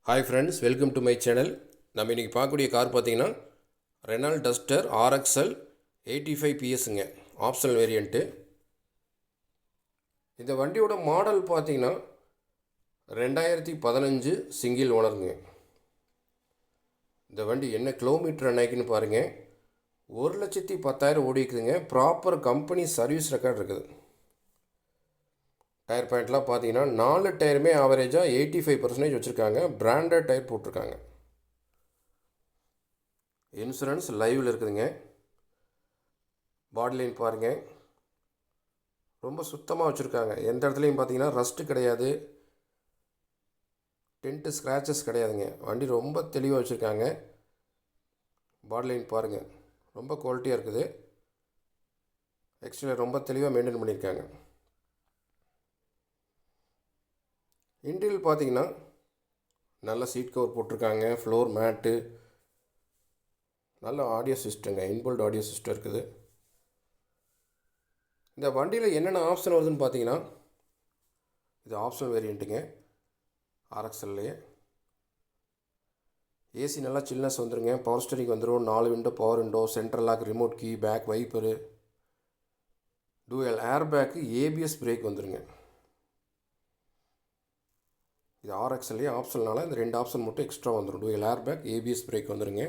Hi friends, welcome to my channel. நம்ம இன்றைக்கி பார்க்கக்கூடிய கார் பார்த்தீங்கன்னா ரெனால்ட் டஸ்டர் ஆர்எக்ஸ்எல் 85 பிஎஸ்ங்க, ஆப்ஷனல் வேரியண்ட்டு. இந்த வண்டியோட மாடல் பார்த்தீங்கன்னா 2015 சிங்கிள் ஓனருங்க. இந்த வண்டி என்ன கிலோமீட்டர் அன்னைக்குன்னு பாருங்கள், 1,10,000 ஓடிக்குதுங்க. ப்ராப்பர் கம்பெனி சர்வீஸ் ரெக்கார்ட் இருக்குது. டயர் பாயிண்ட்லாம் பார்த்தீங்கன்னா 4 டயருமே ஆவரேஜாக 85% வச்சுருக்காங்க. பிராண்டட் டயர் போட்டிருக்காங்க. இன்சூரன்ஸ் லைவில் இருக்குதுங்க. பாடி லைன் பாருங்கள், ரொம்ப சுத்தமாக வச்சுருக்காங்க. எந்த இடத்துலையும் பார்த்தீங்கன்னா ரஸ்ட்டு கிடையாது, டென்ட்டு ஸ்க்ராச்சஸ் கிடையாதுங்க. வண்டி ரொம்ப தெளிவாக வச்சுருக்காங்க. பாடி லைன் பாருங்கள், ரொம்ப குவாலிட்டியாக இருக்குது. எக்ஸ்டீரியர் ரொம்ப தெளிவாக மெயின்டைன் பண்ணியிருக்காங்க. இன்டீரியர் பார்த்தீங்கன்னா நல்ல சீட் கவர் போட்டிருக்காங்க, ஃப்ளோர் மேட்டு, நல்ல ஆடியோ சிஸ்டங்க, இன்பில்ட் ஆடியோ சிஸ்டம் இருக்குது. இந்த வண்டியில் என்னென்ன ஆப்ஷன் வருதுன்னு பார்த்தீங்கன்னா, இது ஆப்ஷனல் வேரியண்ட்டுங்க, ஆர்எக்ஸ்எல்லையே. ஏசி நல்லா சில்னஸ் வந்துடுங்க. பவர் ஸ்டீரிங் வந்துடும், 4 window power window, central lock, remote key, back wiper, dual air bag, ABS brake வந்துடுங்க. இது ஆர்எக்ஸ்எல்லையே ஆப்ஷனால இந்த 2 ஆப்ஷன் மட்டும் எக்ஸ்ட்ரா வந்துடும். Dual air bag, ABS brake வந்துடுங்க.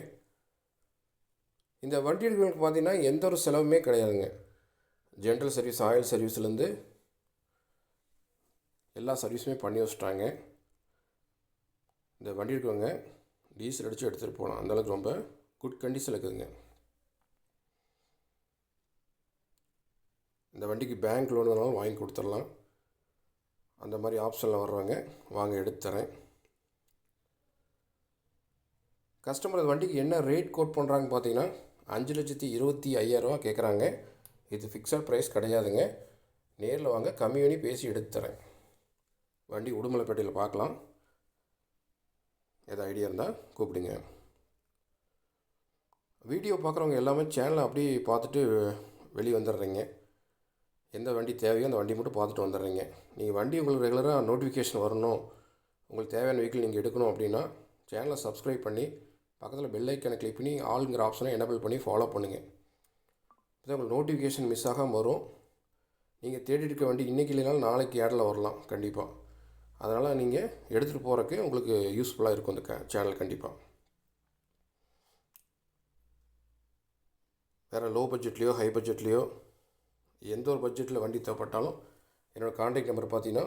இந்த வண்டி எடுக்கிறவங்களுக்கு பார்த்தீங்கன்னா எந்த ஒரு செலவுமே கிடையாதுங்க. ஜென்ரல் சர்வீஸ், ஆயில் சர்வீஸ்லேருந்து எல்லா சர்வீஸுமே பண்ணி வச்சுட்டாங்க. இந்த வண்டி எடுக்கிறவங்க டீசல் அடித்து எடுத்துகிட்டு போகலாம். அந்தளவுக்கு ரொம்ப குட் கண்டிஷன் இருக்குதுங்க. இந்த வண்டிக்கு பேங்க் லோன் வேணாலும் வாங்கி கொடுத்துடலாம். அந்த மாதிரி ஆப்ஷனில் வர்றவங்க வாங்க, எடுத்து தரேன். கஸ்டமர் வண்டிக்கு என்ன ரேட் கோட் பண்ணுறாங்கன்னு பார்த்தீங்கன்னா 5,25,000 கேட்குறாங்க. இது ஃபிக்ஸட் ப்ரைஸ் கிடையாதுங்க. நேரில் வாங்க, கம்மி பண்ணி பேசி எடுத்து தரேன். வண்டி உடுமலைப்பேட்டையில் பார்க்கலாம். எதாவது ஐடியா இருந்தால் கூப்பிடுங்க. வீடியோ பார்க்குறவங்க எல்லாமே சேனலை அப்படியே பார்த்துட்டு வெளியே வந்துடுறீங்க. எந்த வண்டி தேவையோ அந்த வண்டி மட்டும் பார்த்துட்டு வந்துடுறீங்க. நீங்கள் வண்டி உங்களுக்கு ரெகுலராக நோட்டிஃபிகேஷன் வரணும், உங்களுக்கு தேவையான வெஹிக்கிள் நீங்கள் எடுக்கணும் அப்படின்னா சேனலை சப்ஸ்கிரைப் பண்ணி பக்கத்தில் பெல் ஐக்கானை கிளிக் பண்ணி ஆளுங்கிற ஆப்ஷனை எனேபிள் பண்ணி ஃபாலோ பண்ணுங்கள். இப்போ உங்களுக்கு நோட்டிஃபிகேஷன் மிஸ் ஆகாமல் வரும். நீங்கள் தேடிட்டு இருக்க வண்டி இன்றைக்கி இல்லைனாலும் நாளைக்கு ஏடில் வரலாம் கண்டிப்பாக. அதனால் நீங்கள் எடுத்துகிட்டு போகிறக்கு உங்களுக்கு யூஸ்ஃபுல்லாக இருக்கும் இந்த சேனல் கண்டிப்பாக. வேறு லோ பட்ஜெட்லேயோ ஹை பட்ஜெட்லேயோ எந்த ஒரு பட்ஜெட்டில் வண்டி தேவைப்பட்டாலும் என்னோடய கான்டாக்ட் நம்பர் பார்த்தீங்கன்னா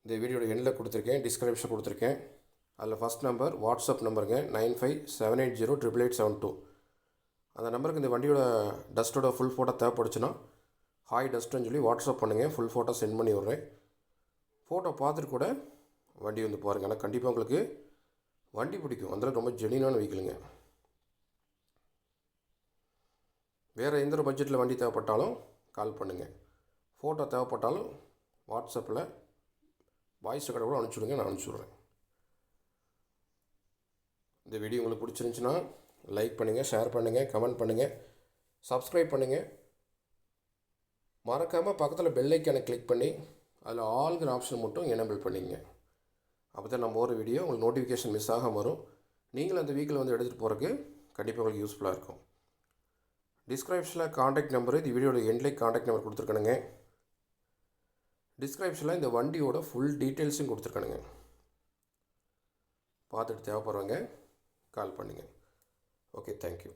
இந்த வீடியோட எண்டில் கொடுத்துருக்கேன், டிஸ்கிரிப்ஷன் கொடுத்துருக்கேன். அதில் ஃபஸ்ட் நம்பர் வாட்ஸ்அப் நம்பருங்க 9578088872. அந்த நம்பருக்கு இந்த வண்டியோட டஸ்ட்டோட ஃபுல் ஃபோட்டோ தேவைப்படுச்சுன்னா ஹாய் டஸ்ட்டுன்னு சொல்லி வாட்ஸ்அப் பண்ணுங்கள். ஃபுல் ஃபோட்டோ சென்ட் பண்ணி விட்றேன். ஃபோட்டோ பார்த்துட்டு கூட வண்டி வந்து பாருங்கள். ஆனால் கண்டிப்பாக உங்களுக்கு வண்டி பிடிக்கும். அதில் ரொம்ப ஜெனியூனான வெஹிக்கிளுங்க. வேறு எந்த ஒரு பட்ஜெட்டில் வண்டி தேவைப்பட்டாலும் கால் பண்ணுங்கள். ஃபோட்டோ தேவைப்பட்டாலும் வாட்ஸ்அப்பில் வாய்ஸ் ரெக்கார்டு கூட அனுப்பிச்சுடுங்க, நான் அனுப்பிச்சுட்றேன். இந்த வீடியோ உங்களுக்கு பிடிச்சிருந்துச்சுன்னா லைக் பண்ணுங்கள், ஷேர் பண்ணுங்கள், கமெண்ட் பண்ணுங்கள், சப்ஸ்கிரைப் பண்ணுங்கள். மறக்காமல் பக்கத்தில் பெல் ஐக்கானை கிளிக் பண்ணி அதில் ஆல்ங்கிற ஆப்ஷன் மட்டும் எனேபிள் பண்ணிங்க. அப்போ தான் நம்ம ஒரு வீடியோ உங்களுக்கு நோட்டிஃபிகேஷன் மிஸ் ஆகாமல் வரும். நீங்களும் அந்த வீக்கில் வந்து எடுத்துகிட்டு போகிறதுக்கு கண்டிப்பாக உங்களுக்கு யூஸ்ஃபுல்லாக இருக்கும். டிஸ்கிரிப்ஷனில் காண்டாக்ட் நம்பரு, இந்த வீடியோட எண்ட்லேயே காண்டாக்ட் நம்பர் கொடுத்துருக்கணுங்க. டிஸ்கிரிப்ஷனில் இந்த வண்டியோட ஃபுல் டீட்டெயில்ஸும் கொடுத்துருக்கணுங்க. பார்த்துட்டு தேவைப்படுறவங்க கால் பண்ணுங்கள். Okay, thank you.